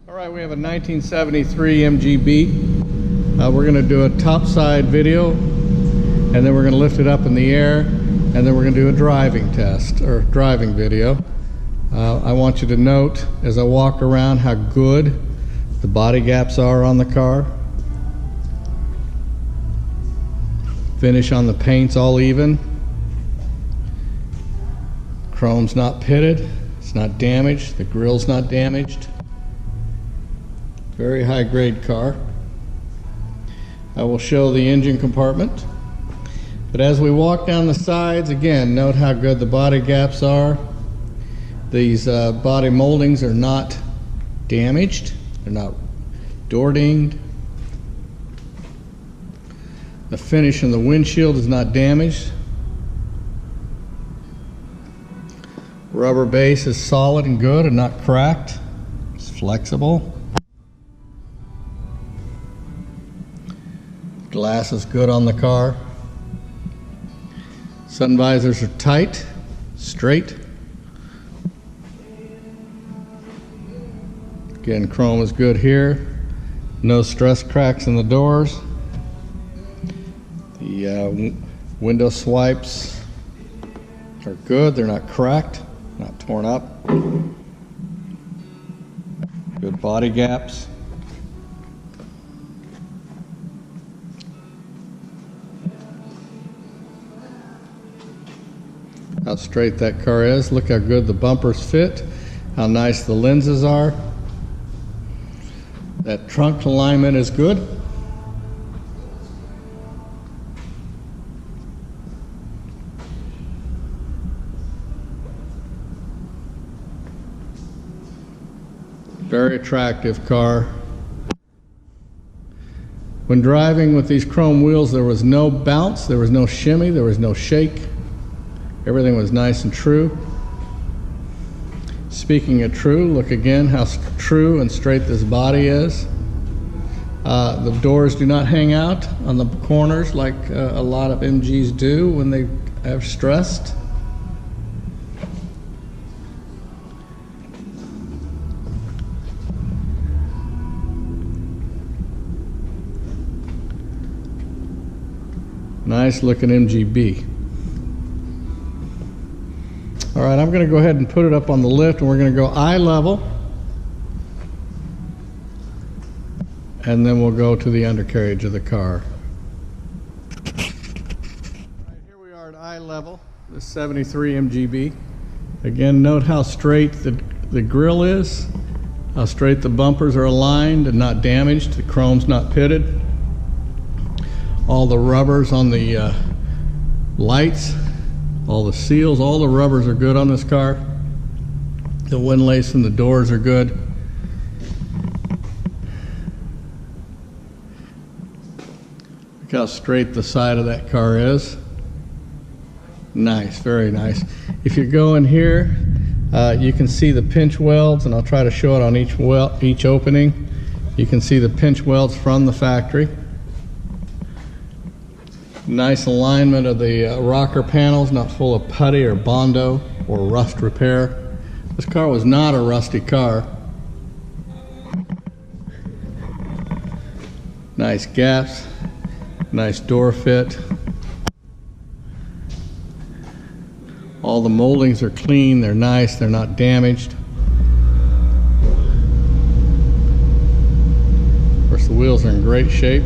All right, we have a 1973 MGB. We're going to do a topside video, and then we're going to lift it up in the air, and then we're going to do a driving test, or driving video. I want you to note as I walk around how good the body gaps are on the car. Finish on the paint's all even. Chrome's not pitted, it's not damaged, the grill's not damaged. Very high grade car. I will show the engine compartment. But as we walk down the sides, again, note how good the body gaps are. These body moldings are not damaged. They're not door dinged. The finish in the windshield is not damaged. Rubber base is solid and good and not cracked. It's flexible. Glass is good on the car. Sun visors are tight, straight. Again, chrome is good here. No stress cracks in the doors. The window swipes are good. They're not cracked, not torn up. Good body gaps. How straight that car is. Look how good the bumpers fit, how nice the lenses are. That trunk alignment is good. Very attractive car. When driving with these chrome wheels, there was no bounce, there was no shimmy, there was no shake. Everything was nice and true. Speaking of true, look again how true and straight this body is. The doors do not hang out on the corners like a lot of MGs do when they have stressed. Nice looking MGB. All right, I'm going to go ahead and put it up on the lift, and we're going to go eye level, and then we'll go to the undercarriage of the car. All right, here we are at eye level, the 73 MGB. Again, note how straight the grill is, how straight the bumpers are aligned and not damaged. The chrome's not pitted. All the rubbers on the lights, all the seals, all the rubbers are good on this car. The windlace and the doors are good. Look how straight the side of that car is. Nice, very nice. If you go in here, you can see the pinch welds, and I'll try to show it on each opening. You can see the pinch welds from the factory. Nice alignment of the rocker panels, not full of putty or bondo or rust repair. This car was not a rusty car. Nice gaps, nice door fit. All the moldings are clean, they're nice, they're not damaged. Of course, the wheels are in great shape.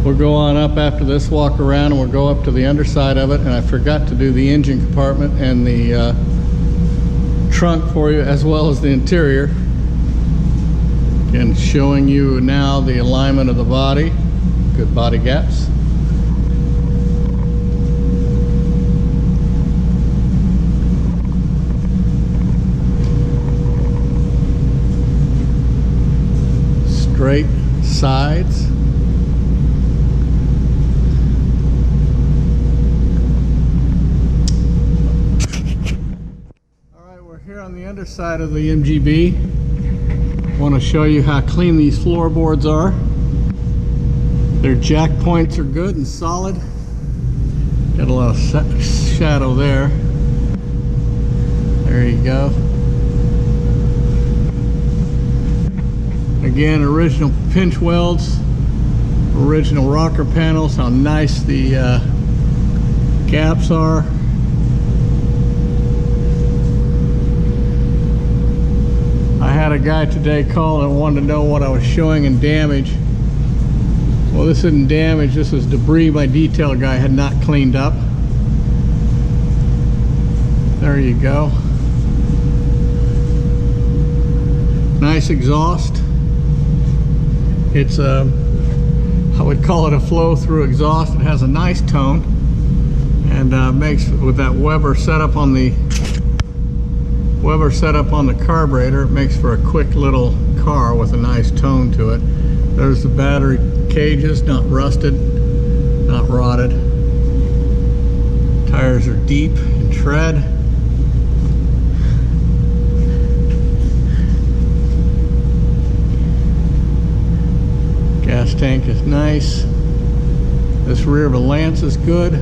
We'll go on up after this, walk around, and we'll go up to the underside of it. And I forgot to do the engine compartment and the trunk for you, as well as the interior. Again, showing you now the alignment of the body, good body gaps. Straight sides. Here on the underside of the MGB, Want to show you how clean these floorboards are. Their jack points are good and solid. Got a lot of shadow there. There you go. Again, original pinch welds, original rocker panels. How nice the gaps are. I had a guy today call and wanted to know what I was showing in damage. Well, this isn't damage, this is debris my detail guy had not cleaned up. There you go. Nice exhaust. It's a, I would call it a flow-through exhaust. It has a nice tone, and makes, with that Weber setup on the carburetor, it makes for a quick little car with a nice tone to it. There's the battery cages, not rusted, not rotted. Tires are deep in tread. Gas tank is nice. This rear of the Lance is good.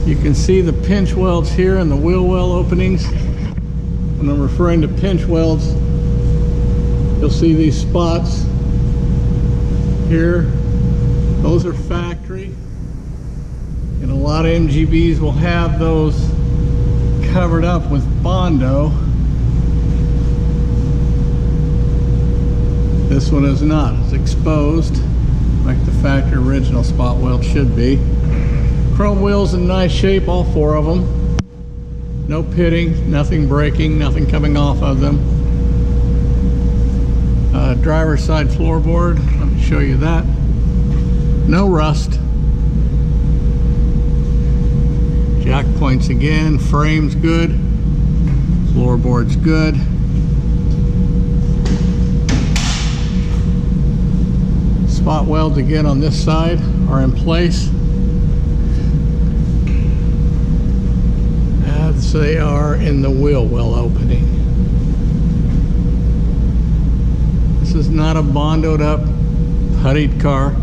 You can see the pinch welds here and the wheel well openings. When I'm referring to pinch welds, you'll see these spots here. Those are factory, and a lot of MGBs will have those covered up with Bondo. This one is not. It's exposed like the factory original spot weld should be. Chrome wheels in nice shape, all four of them. No pitting, nothing breaking, nothing coming off of them. Driver's side floorboard, let me show you that. No rust. Jack points again, frame's good, floorboard's good. Spot welds again on this side are in place, as they are in the wheel well opening. This is not a bondoed up, puttied car.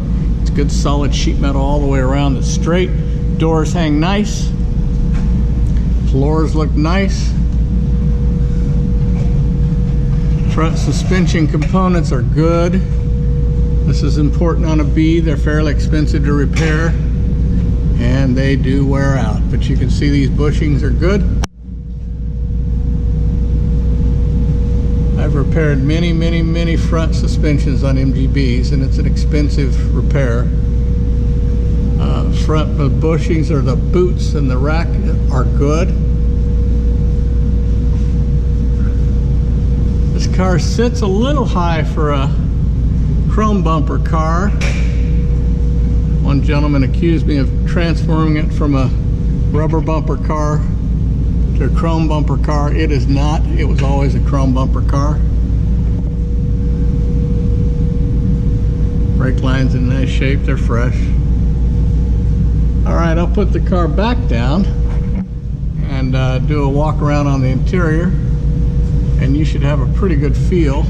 It's good solid sheet metal all the way around. It's straight. Doors hang nice. Floors look nice. Front suspension components are good. This is important on a B. They're fairly expensive to repair, and they do wear out. But you can see these bushings are good. I've repaired many front suspensions on MGBs, and it's an expensive repair. Front bushings, or the boots and the rack, are good. This car sits a little high for a chrome bumper car. One gentleman accused me of transforming it from a rubber bumper car to a chrome bumper car. It is not. It was always a chrome bumper car. Brake lines in nice shape. They're fresh. Alright, I'll put the car back down and do a walk around on the interior, and you should have a pretty good feel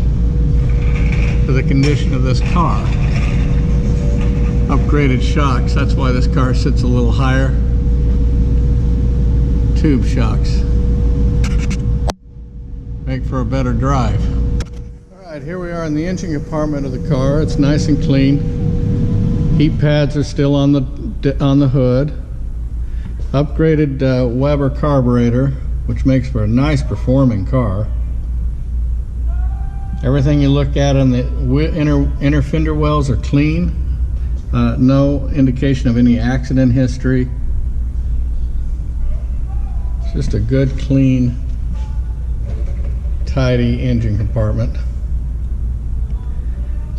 for the condition of this car. Upgraded shocks, that's why this car sits a little higher. Tube shocks make for a better drive. Alright, here we are in the engine compartment of the car. It's nice and clean. Heat pads are still on the hood. Upgraded Weber carburetor, which makes for a nice performing car. Everything you look at on the inner fender wells are clean. No indication of any accident history. It's just a good, clean, tidy engine compartment.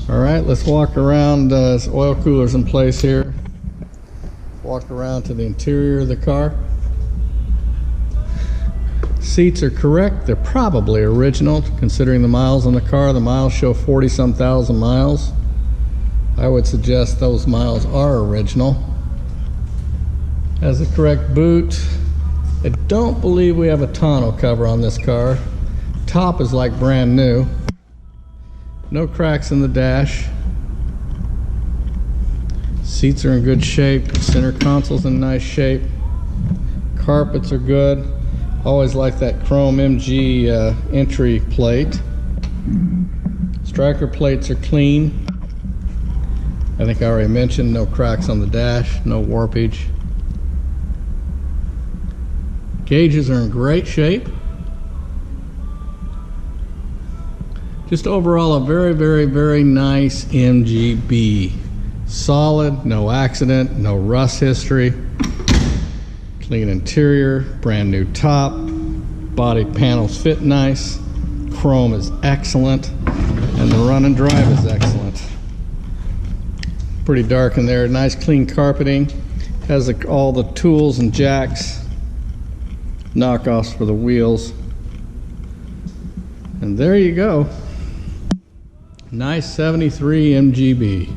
Alright, let's walk around. This oil cooler's in place here. Walk around to the interior of the car. Seats are correct. They're probably original, considering the miles on the car. The miles show 40-some thousand miles. I would suggest those miles are original. Has the correct boot. I don't believe we have a tonneau cover on this car. Top is like brand new. No cracks in the dash. Seats are in good shape. Center console's in nice shape. Carpets are good. Always like that chrome MG entry plate. Striker plates are clean. I think I already mentioned no cracks on the dash, no warpage. Gauges are in great shape. Just overall a very, very, very nice MGB. Solid, no accident, no rust history. Clean interior, brand new top. Body panels fit nice. Chrome is excellent. And the run and drive is excellent. Pretty dark in there. Nice clean carpeting. Has all the tools and jacks. Knockoffs for the wheels. And there you go. Nice 73 MGB.